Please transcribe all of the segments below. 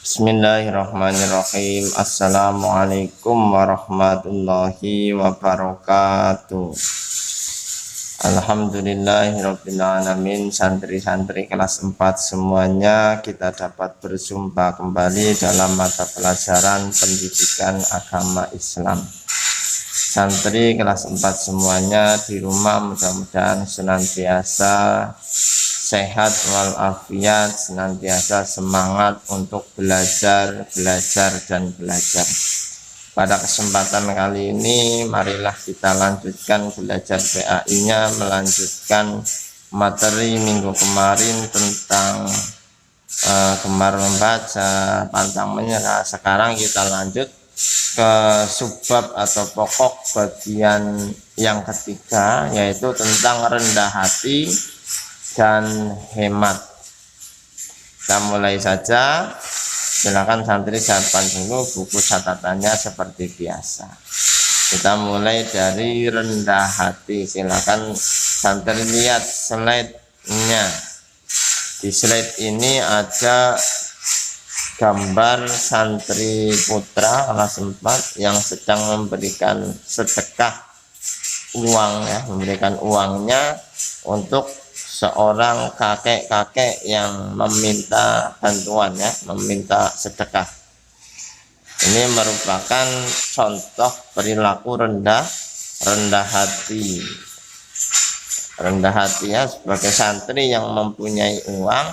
Bismillahirrahmanirrahim. Assalamualaikum warahmatullahi wabarakatuh. Alhamdulillahirabbil alamin. Santri-santri kelas 4 semuanya, kita dapat berjumpa kembali dalam mata pelajaran pendidikan agama Islam. Santri kelas 4 semuanya di rumah mudah-mudahan senantiasa sehat walafiat, senantiasa semangat untuk belajar. Pada kesempatan kali ini marilah kita lanjutkan belajar PAI-nya, melanjutkan materi minggu kemarin tentang gemar membaca, pantang menyerah. Sekarang kita lanjut ke subbab atau pokok bagian yang ketiga, yaitu tentang rendah hati dan hemat. Kita mulai saja. Silakan santri siapkan dulu buku catatannya seperti biasa. Kita mulai dari rendah hati. Silakan santri lihat slide-nya. Di slide ini ada gambar santri putra kelas 4 yang sedang memberikan sedekah uang, ya, memberikan uangnya untuk seorang kakek-kakek yang meminta bantuan, ya, meminta sedekah. Ini merupakan contoh perilaku rendah hati. Rendah hati, ya, sebagai santri yang mempunyai uang,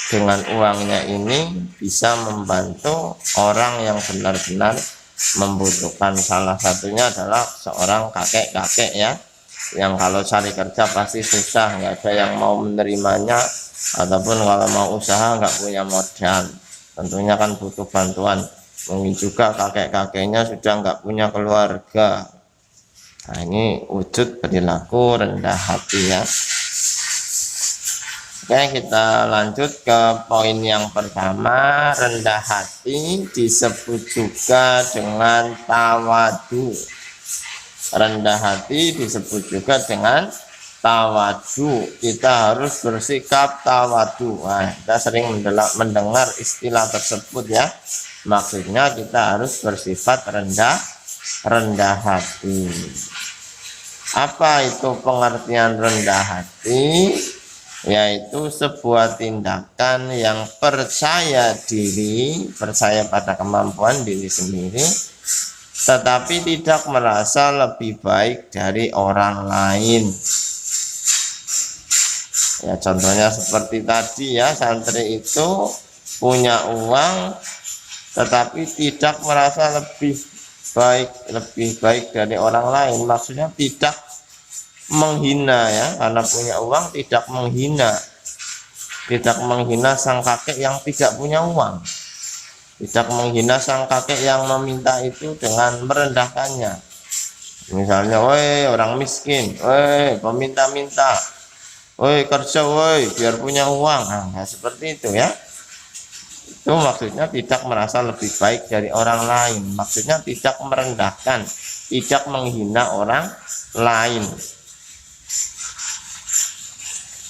dengan uangnya ini bisa membantu orang yang benar-benar membutuhkan. Salah satunya adalah seorang kakek-kakek, ya, yang kalau cari kerja pasti susah, nggak ada yang mau menerimanya, ataupun kalau mau usaha nggak punya modal, tentunya kan butuh bantuan. Mungkin juga kakek-kakeknya sudah nggak punya keluarga. Nah, ini wujud perilaku rendah hati, ya. Oke, kita lanjut ke poin yang pertama. Rendah hati disebut juga dengan tawadu. Rendah hati disebut juga dengan tawadu. Kita harus bersikap tawadu. Nah, kita sering mendengar istilah tersebut, ya. Maksudnya kita harus bersifat rendah hati. Apa itu pengertian rendah hati? Yaitu sebuah tindakan yang percaya diri, percaya pada kemampuan diri sendiri, tetapi tidak merasa lebih baik dari orang lain. Ya, contohnya seperti tadi, ya, santri itu punya uang tetapi tidak merasa lebih baik dari orang lain. Maksudnya tidak menghina, ya, karena punya uang tidak menghina sang kakek yang tidak punya uang, tidak menghina sang kakek yang meminta itu dengan merendahkannya. Misalnya, woi orang miskin, woi peminta-minta, woi kerja, woi biar punya uang. Nah, seperti itu, ya. Itu maksudnya tidak merasa lebih baik dari orang lain. Maksudnya tidak merendahkan, tidak menghina orang lain.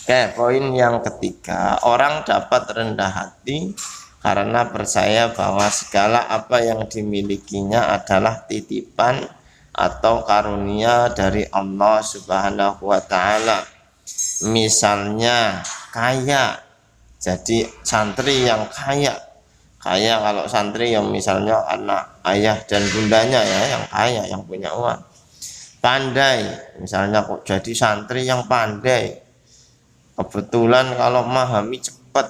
Oke, poin yang ketiga, orang dapat rendah hati karena percaya bahwa segala apa yang dimilikinya adalah titipan atau karunia dari Allah Subhanahu wa Ta'ala. Misalnya kaya, jadi santri yang kaya kalau santri yang misalnya anak ayah dan bundanya, ya, yang kaya, yang punya uang. Pandai, misalnya kok jadi santri yang pandai, kebetulan kalau memahami cepat,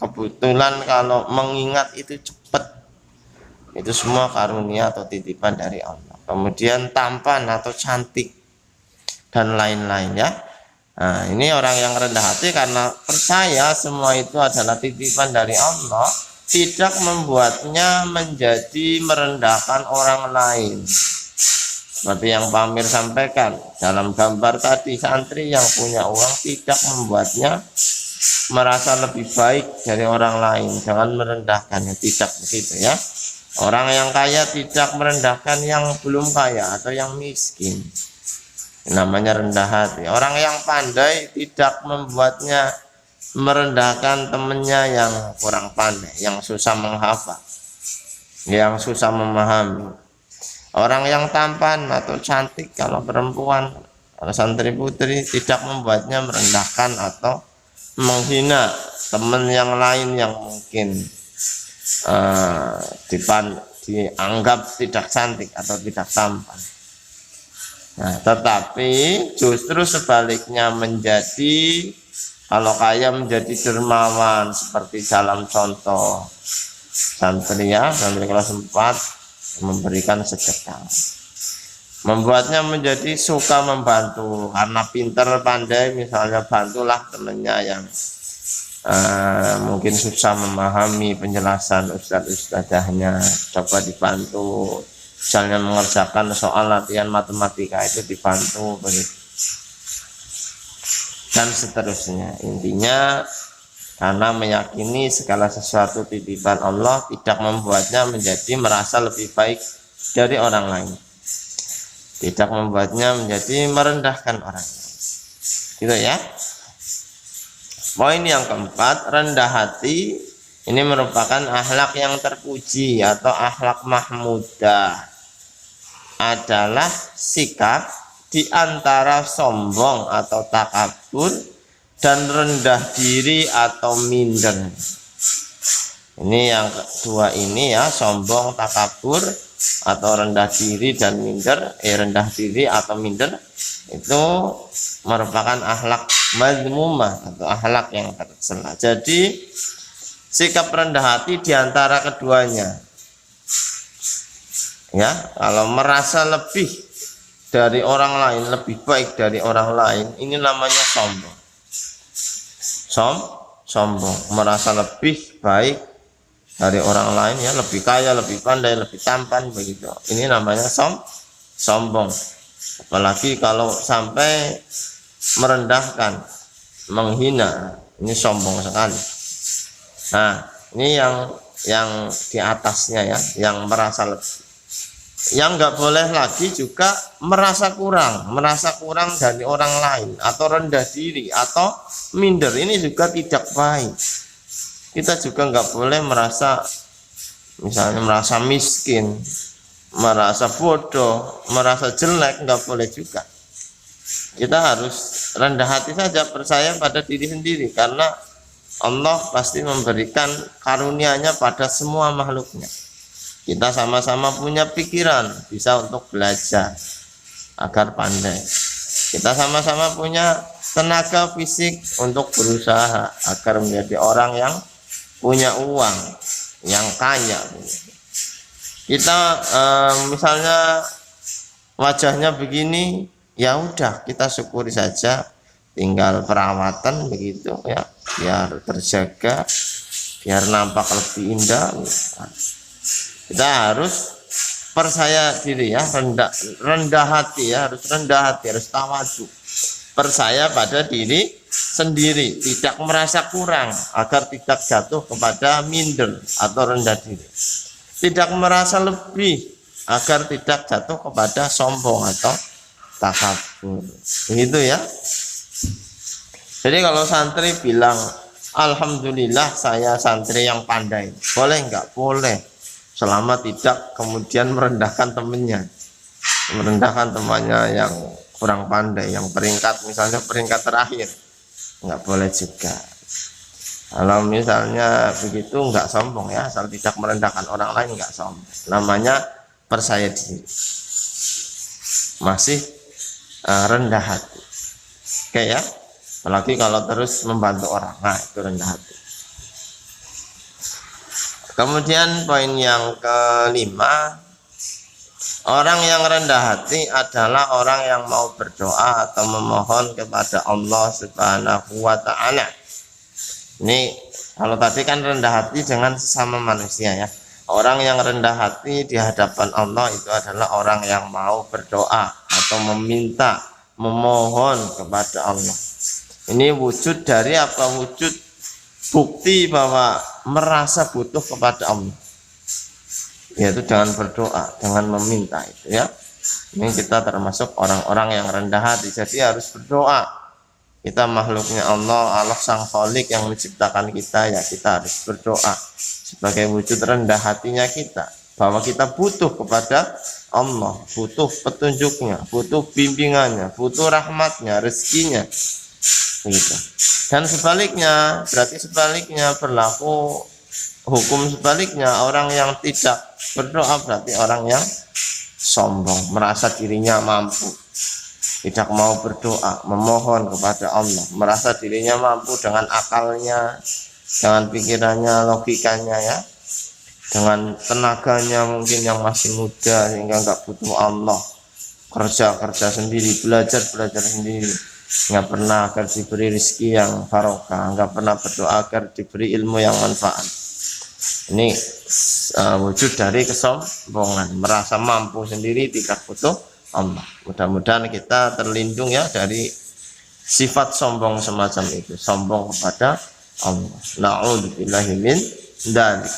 kebetulan kalau mengingat itu cepat. Itu semua karunia atau titipan dari Allah. Kemudian tampan atau cantik dan lain-lain, ya. Nah, ini orang yang rendah hati karena percaya semua itu adalah titipan dari Allah, tidak membuatnya menjadi merendahkan orang lain. Seperti yang Pak Amir sampaikan dalam gambar tadi, santri yang punya uang tidak membuatnya merasa lebih baik dari orang lain, jangan merendahkannya, tidak begitu, ya. Orang yang kaya tidak merendahkan yang belum kaya atau yang miskin, namanya rendah hati. Orang yang pandai tidak membuatnya merendahkan temennya yang kurang pandai, yang susah menghafal, yang susah memahami. Orang yang tampan atau cantik, kalau perempuan, kalau santri putri, tidak membuatnya merendahkan atau menghina teman yang lain yang mungkin dianggap tidak cantik atau tidak tampan. Nah, tetapi justru sebaliknya menjadi, kalau kaya menjadi dermawan, seperti dalam contoh santri kelas 4 memberikan sedekah, membuatnya menjadi suka membantu karena pintar pandai. Misalnya bantulah temannya yang mungkin susah memahami penjelasan ustadz-ustadzahnya, coba dibantu. Misalnya mengerjakan soal latihan matematika itu dibantu begitu, dan seterusnya. Intinya karena meyakini segala sesuatu titipan Allah tidak membuatnya menjadi merasa lebih baik dari orang lain, tidak membuatnya menjadi merendahkan orang lain, gitu ya. Poin yang keempat, rendah hati ini merupakan akhlak yang terpuji atau akhlak mahmudah, adalah sikap di antara sombong atau takabur dan rendah diri atau minder. Ini yang kedua ini ya, sombong, takabur atau rendah diri dan minder. Rendah diri atau minder itu merupakan akhlak mazmumah atau akhlak yang tercela. Jadi sikap rendah hati di antara keduanya. Ya, kalau merasa lebih dari orang lain, lebih baik dari orang lain, ini namanya sombong. Sombong, merasa lebih baik dari orang lain, ya, lebih kaya, lebih pandai, lebih tampan begitu. Ini namanya sombong. Apalagi kalau sampai merendahkan, menghina, ini sombong sekali. Nah, ini yang di atasnya ya, yang merasa lebih. Yang nggak boleh lagi juga merasa kurang dari orang lain, atau rendah diri atau minder. Ini juga tidak baik. Kita juga nggak boleh merasa, misalnya merasa miskin, merasa bodoh, merasa jelek, nggak boleh juga. Kita harus rendah hati saja, percaya pada diri sendiri, karena Allah pasti memberikan karunia-Nya pada semua makhluknya. Kita sama-sama punya pikiran, bisa untuk belajar agar pandai. Kita sama-sama punya tenaga fisik untuk berusaha agar menjadi orang yang punya uang, yang kaya. Kita misalnya wajahnya begini, ya udah kita syukuri saja, tinggal perawatan begitu ya, biar terjaga, biar nampak lebih indah. Kita harus percaya diri ya, rendah hati ya, harus rendah hati, harus tawadu, percaya pada diri sendiri, tidak merasa kurang agar tidak jatuh kepada minder atau rendah diri, tidak merasa lebih agar tidak jatuh kepada sombong atau takabur, begitu ya. Jadi kalau santri bilang alhamdulillah saya santri yang pandai, boleh nggak? Boleh, selama tidak kemudian merendahkan temannya, yang kurang pandai, yang peringkat, misalnya peringkat terakhir, nggak boleh juga. Kalau misalnya begitu nggak sombong ya, asal tidak merendahkan orang lain, nggak sombong, namanya percaya diri, masih rendah hati. Oke ya, apalagi kalau terus membantu orang, nah itu rendah hati. Kemudian poin yang kelima, orang yang rendah hati adalah orang yang mau berdoa atau memohon kepada Allah Subhanahu wa Ta'ala. Ini kalau tadi kan rendah hati dengan sesama manusia ya. Orang yang rendah hati di hadapan Allah itu adalah orang yang mau berdoa atau meminta, memohon kepada Allah. Ini wujud dari apa? Wujud bukti bahwa merasa butuh kepada Allah, yaitu dengan berdoa, dengan meminta itu ya. Ini kita termasuk orang-orang yang rendah hati, jadi harus berdoa Kita makhluknya Allah, Allah sang Khalik yang menciptakan kita, ya kita harus berdoa sebagai wujud rendah hatinya kita, bahwa kita butuh kepada Allah, butuh petunjuknya, butuh bimbingannya, butuh rahmatnya, rezekinya, begitu. Dan sebaliknya, berarti sebaliknya berlaku hukum sebaliknya, orang yang tidak berdoa berarti orang yang sombong, merasa dirinya mampu, tidak mau berdoa, memohon kepada Allah, merasa dirinya mampu dengan akalnya, dengan pikirannya, logikanya, ya, dengan tenaganya mungkin yang masih muda sehingga nggak butuh Allah, kerja sendiri, belajar sendiri, nggak pernah agar diberi rezeki yang barokah, nggak pernah berdoa agar diberi ilmu yang manfaat. Ini wujud dari kesombongan, merasa mampu sendiri, tidak butuh Allah. Mudah-mudahan kita terlindung ya dari sifat sombong semacam itu, sombong kepada Allah. Na'udzubillahi min dzalik.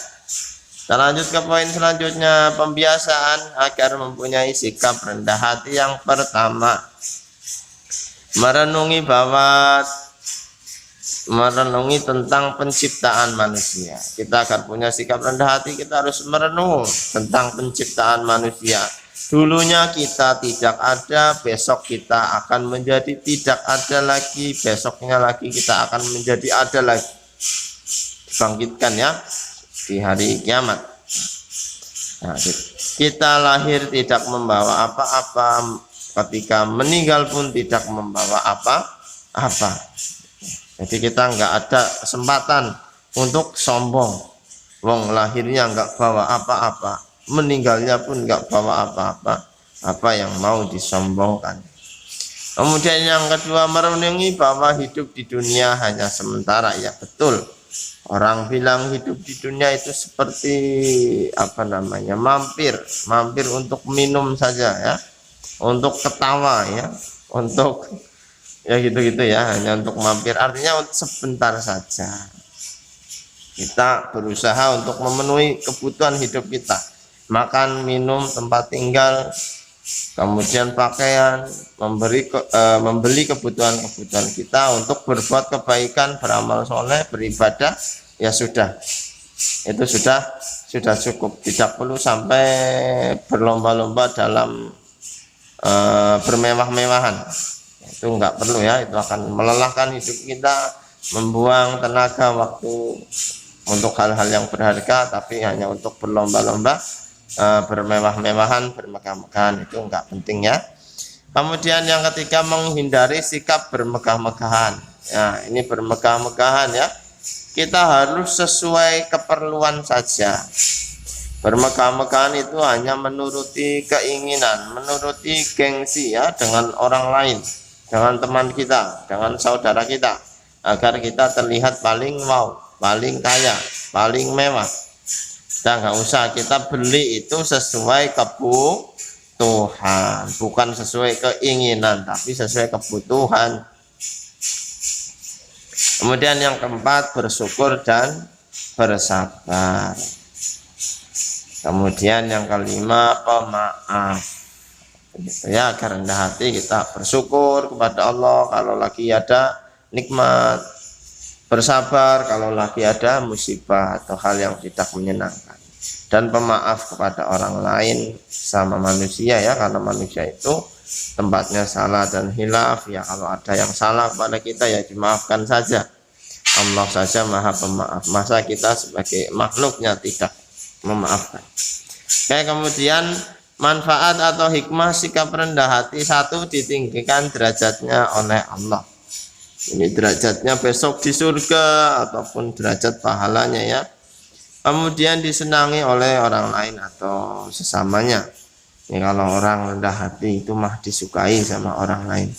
Kita lanjut ke poin selanjutnya, pembiasaan agar mempunyai sikap rendah hati. Yang pertama, merenungi tentang penciptaan manusia. Kita agar punya sikap rendah hati, kita harus merenung tentang penciptaan manusia. Dulunya kita tidak ada, besok kita akan menjadi tidak ada lagi, besoknya lagi kita akan menjadi ada lagi, dibangkitkan ya di hari kiamat. Nah, kita lahir tidak membawa apa-apa, ketika meninggal pun tidak membawa apa-apa. Jadi kita nggak ada kesempatan untuk sombong. Wong lahirnya nggak bawa apa-apa, meninggalnya pun nggak bawa apa-apa, apa yang mau disombongkan. Kemudian yang kedua, merenungi bahwa hidup di dunia hanya sementara. Ya betul, orang bilang hidup di dunia itu seperti mampir untuk minum saja ya, untuk ketawa ya, untuk ya gitu-gitu ya, hanya untuk mampir, artinya untuk sebentar saja. Kita berusaha untuk memenuhi kebutuhan hidup kita, makan, minum, tempat tinggal, kemudian pakaian, membeli kebutuhan kita untuk berbuat kebaikan, beramal soleh, beribadah, ya sudah, itu sudah cukup. Tidak perlu sampai berlomba-lomba dalam bermewah-mewahan, itu enggak perlu ya, itu akan melelahkan hidup kita, membuang tenaga, waktu untuk hal-hal yang berharga, tapi hanya untuk berlomba-lomba bermewah-mewahan, bermegah-megahan, itu enggak penting ya. Kemudian yang ketiga, menghindari sikap bermegah-megahan. Ya, ini bermegah-megahan ya, kita harus sesuai keperluan saja. Bermegah-megahan itu hanya menuruti keinginan, menuruti gengsi ya, dengan orang lain, dengan teman kita, dengan saudara kita, agar kita terlihat paling wow, paling kaya, paling mewah. Kita nggak usah, kita beli itu sesuai kebutuhan, bukan sesuai keinginan, tapi sesuai kebutuhan. Kemudian yang keempat, bersyukur dan bersabar. Kemudian yang kelima, pemaaf. Ya, agar rendah hati kita bersyukur kepada Allah kalau lagi ada nikmat, bersabar kalau lagi ada musibah atau hal yang tidak menyenangkan, dan pemaaf kepada orang lain sama manusia ya, karena manusia itu tempatnya salah dan hilaf ya. Kalau ada yang salah kepada kita ya dimaafkan saja, Allah saja maha pemaaf, masa kita sebagai makhluknya tidak memaafkan. Oke, kemudian manfaat atau hikmah sikap rendah hati. Satu, ditinggikan derajatnya oleh Allah. Ini derajatnya besok di surga ataupun derajat pahalanya ya. Kemudian disenangi oleh orang lain atau sesamanya. Ini kalau orang rendah hati itu mah disukai sama orang lain.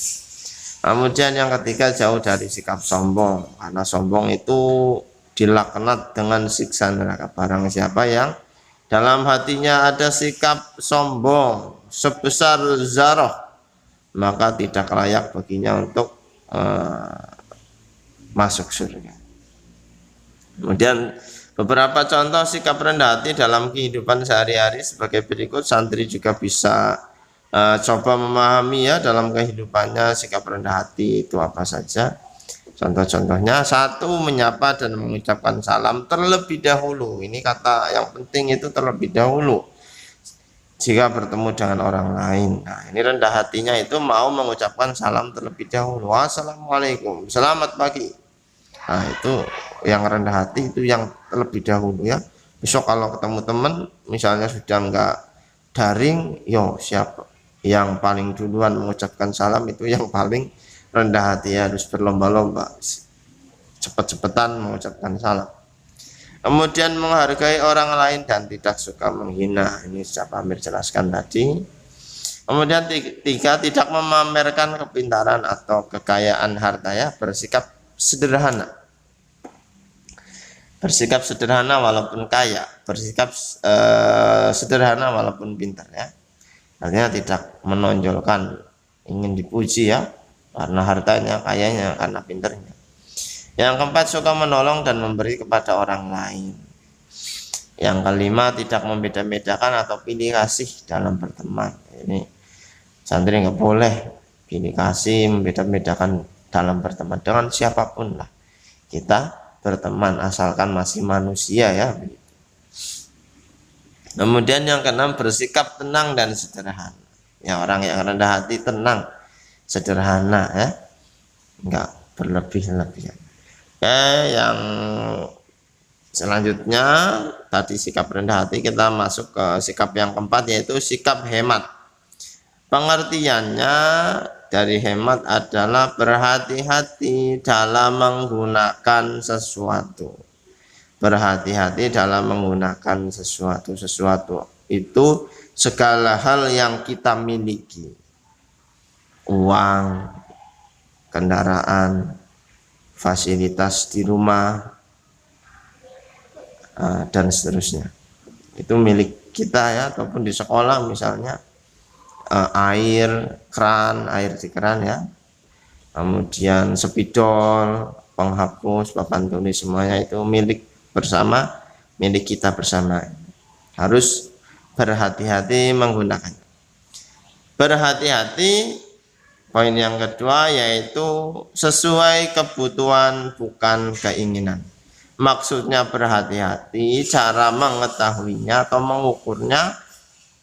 Kemudian yang ketiga, jauh dari sikap sombong, karena sombong itu dilaknat dengan siksa neraka. Barang siapa yang dalam hatinya ada sikap sombong sebesar zarah, maka tidak layak baginya untuk masuk surga. Kemudian beberapa contoh sikap rendah hati dalam kehidupan sehari-hari sebagai berikut. Santri juga bisa coba memahami ya dalam kehidupannya sikap rendah hati itu apa saja. Contoh-contohnya, satu, menyapa dan mengucapkan salam terlebih dahulu. Ini kata yang penting, itu terlebih dahulu jika bertemu dengan orang lain. Nah, ini rendah hatinya itu mau mengucapkan salam terlebih dahulu. Assalamualaikum, selamat pagi. Nah, itu yang rendah hati, itu yang terlebih dahulu ya. Besok kalau ketemu teman misalnya sudah enggak daring, yo siapa yang paling duluan mengucapkan salam itu yang paling rendah hati, harus berlomba-lomba cepet-cepetan mengucapkan salam. Kemudian menghargai orang lain dan tidak suka menghina. Ini siapa Amir jelaskan tadi. Kemudian tiga, tidak memamerkan kepintaran atau kekayaan harta ya, bersikap sederhana. Bersikap sederhana walaupun kaya, bersikap sederhana walaupun pintar ya. Artinya tidak menonjolkan ingin dipuji ya, karena hartanya, kayanya, karena pinternya. Yang keempat, suka menolong dan memberi kepada orang lain. Yang kelima, tidak membeda-bedakan atau pilih kasih dalam berteman. Ini santri nggak boleh pilih kasih, membeda-bedakan dalam berteman dengan siapapun lah. Kita berteman asalkan masih manusia ya. Kemudian yang keenam, bersikap tenang dan sederhana. Ya, orang yang rendah hati tenang, sederhana ya, enggak berlebih-lebihan. Oke, yang selanjutnya tadi sikap rendah hati, kita masuk ke sikap yang keempat, yaitu sikap hemat. Pengertiannya dari hemat adalah berhati-hati dalam menggunakan sesuatu. Berhati-hati dalam menggunakan sesuatu. Sesuatu itu segala hal yang kita miliki, uang, kendaraan, fasilitas di rumah, dan seterusnya. Itu milik kita ya, ataupun di sekolah misalnya air keran, air di keran ya. Kemudian spidol, penghapus, papan tulis, semuanya itu milik bersama, milik kita bersama. Harus berhati-hati menggunakannya. Berhati-hati, poin yang kedua, yaitu sesuai kebutuhan bukan keinginan. Maksudnya berhati-hati, cara mengetahuinya atau mengukurnya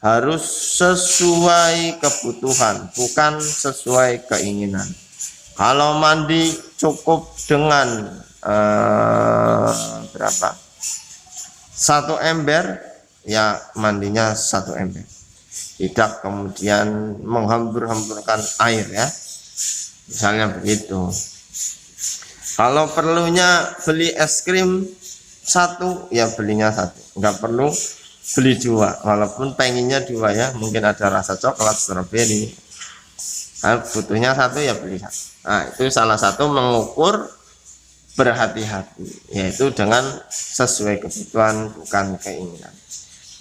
harus sesuai kebutuhan, bukan sesuai keinginan. Kalau mandi cukup dengan berapa? 1 ember, ya mandinya 1 ember. Tidak kemudian menghambur-hamburkan air ya, misalnya begitu. Kalau perlunya beli es krim 1, ya belinya 1, nggak perlu beli 2, walaupun pengennya 2 ya, mungkin ada rasa coklat, stroberi. Kalau butuhnya 1, ya beli 1. Nah, itu salah satu mengukur berhati-hati, yaitu dengan sesuai kebutuhan bukan keinginan.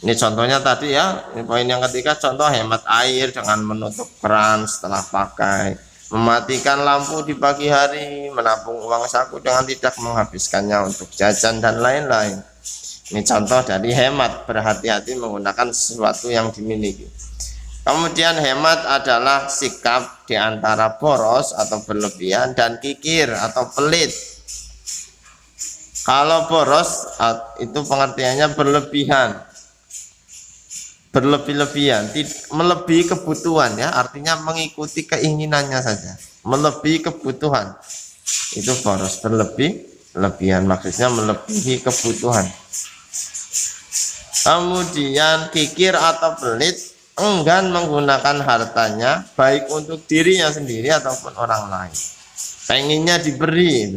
Ini contohnya tadi ya, ini poin yang ketiga, contoh hemat air dengan menutup keran setelah pakai, mematikan lampu di pagi hari, menabung uang saku dengan tidak menghabiskannya untuk jajan dan lain-lain. Ini contoh dari hemat, berhati-hati menggunakan sesuatu yang dimiliki. Kemudian hemat adalah sikap di antara boros atau berlebihan dan kikir atau pelit. Kalau boros itu pengertiannya berlebihan, berlebih-lebihan, melebihi kebutuhan ya, artinya mengikuti keinginannya saja, melebihi kebutuhan. Itu boros, berlebih-lebihan, maksudnya melebihi kebutuhan. Kemudian kikir atau pelit, enggan menggunakan hartanya baik untuk dirinya sendiri ataupun orang lain, pengennya diberi.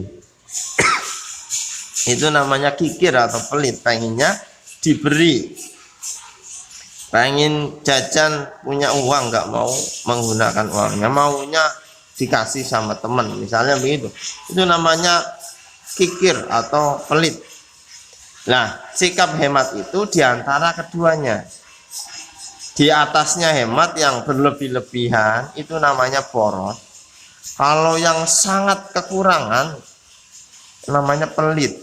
Itu namanya kikir atau pelit, pengennya diberi. Pengen jajan, punya uang, nggak mau menggunakan uangnya, maunya dikasih sama teman, misalnya begitu. Itu namanya kikir atau pelit. Nah, sikap hemat itu diantara keduanya. Di atasnya hemat yang berlebih-lebihan, itu namanya boros. Kalau yang sangat kekurangan, namanya pelit.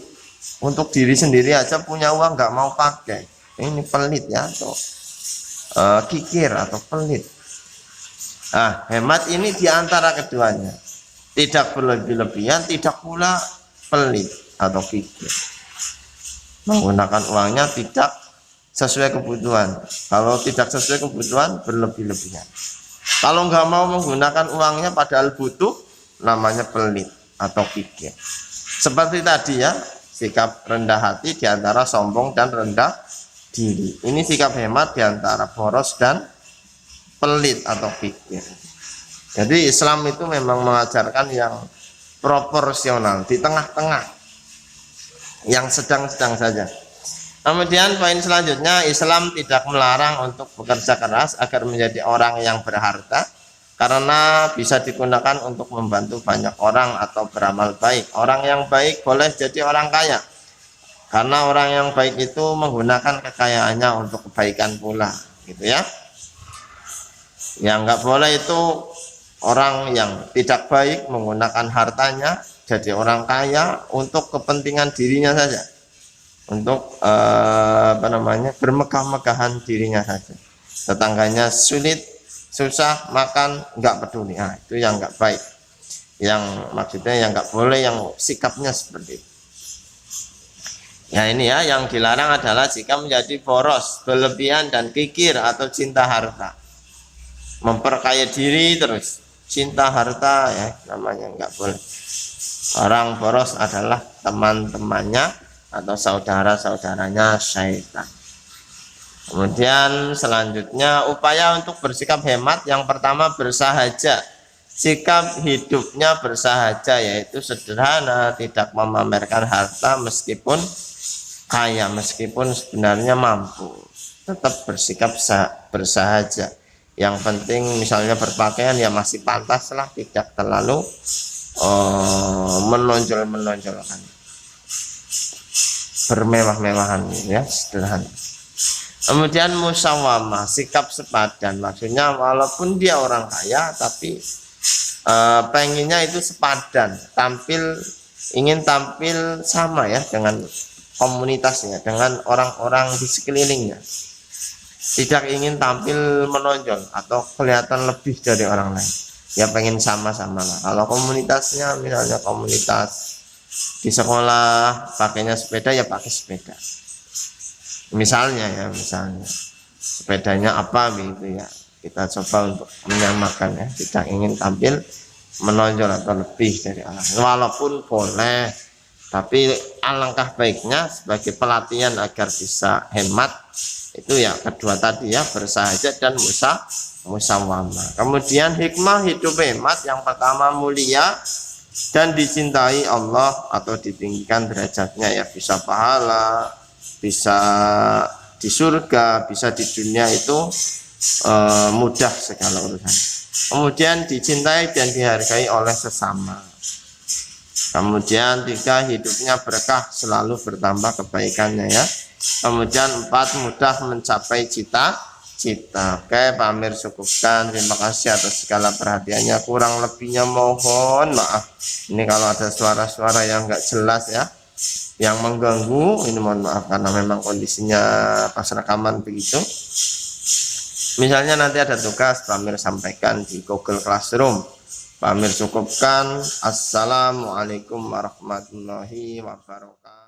Untuk diri sendiri aja punya uang nggak mau pakai, ini pelit ya, atau kikir atau pelit. Hemat ini diantara keduanya, tidak berlebih-lebihan, tidak pula pelit atau kikir. Menggunakan uangnya tidak sesuai kebutuhan. Kalau tidak sesuai kebutuhan, berlebih-lebihan. Kalau nggak mau menggunakan uangnya padahal butuh, namanya pelit atau kikir. Seperti tadi ya, sikap rendah hati diantara sombong dan rendah diri. Ini sikap hemat diantara boros dan pelit atau pikir. Jadi Islam itu memang mengajarkan yang proporsional, di tengah-tengah, yang sedang-sedang saja. Kemudian poin selanjutnya, Islam tidak melarang untuk bekerja keras agar menjadi orang yang berharta, karena bisa digunakan untuk membantu banyak orang atau beramal baik. Orang yang baik boleh jadi orang kaya, karena orang yang baik itu menggunakan kekayaannya untuk kebaikan pula, gitu ya. Yang nggak boleh itu orang yang tidak baik menggunakan hartanya jadi orang kaya untuk kepentingan dirinya saja, untuk bermegah-megahan dirinya saja. Tetangganya sulit, susah makan, nggak peduli. Itu yang nggak baik, yang maksudnya yang nggak boleh, yang sikapnya seperti itu. Ya ini ya, yang dilarang adalah jika menjadi boros, berlebihan dan kikir atau cinta harta, memperkaya diri terus, cinta harta, ya namanya nggak boleh. Orang boros adalah teman-temannya atau saudara-saudaranya syaitan. Kemudian selanjutnya, upaya untuk bersikap hemat, yang pertama bersahaja. Sikap hidupnya bersahaja, yaitu sederhana, tidak memamerkan harta meskipun kaya, meskipun sebenarnya mampu, tetap bersikap bersahaja. Yang penting misalnya berpakaian ya masih pantas lah, tidak terlalu menonjol-menonjolkan, bermewah-mewahan, ya sederhana. Kemudian musawamah, sikap sepadan, maksudnya walaupun dia orang kaya tapi pengennya itu sepadan, ingin tampil sama ya dengan komunitasnya, dengan orang-orang di sekelilingnya. Tidak ingin tampil menonjol atau kelihatan lebih dari orang lain, ya pengen sama-sama lah. Kalau komunitasnya misalnya komunitas di sekolah pakainya sepeda, ya pakai sepeda misalnya, ya misalnya sepedanya apa gitu ya, kita coba untuk menyamakan, ya tidak ingin tampil menonjol atau lebih dari orang, walaupun boleh, tapi alangkah baiknya sebagai pelatihan agar bisa hemat, itu ya kedua tadi ya, bersahaja dan musawamah. Kemudian hikmah hidup hemat, yang pertama mulia dan dicintai Allah atau ditinggikan derajatnya, ya bisa pahala, bisa di surga, bisa di dunia, itu mudah segala urusan. Kemudian dicintai dan dihargai oleh sesama. Kemudian 3, hidupnya berkah, selalu bertambah kebaikannya ya. Kemudian 4, mudah mencapai cita-cita. Oke, Pak Amir cukupkan. Terima kasih atas segala perhatiannya. Kurang lebihnya mohon maaf. Ini kalau ada suara-suara yang nggak jelas ya, yang mengganggu, ini mohon maaf karena memang kondisinya pas rekaman begitu. Misalnya nanti ada tugas, Pak Amir sampaikan di Google Classroom. Pak Amir cukupkan. Assalamualaikum warahmatullahi wabarakatuh.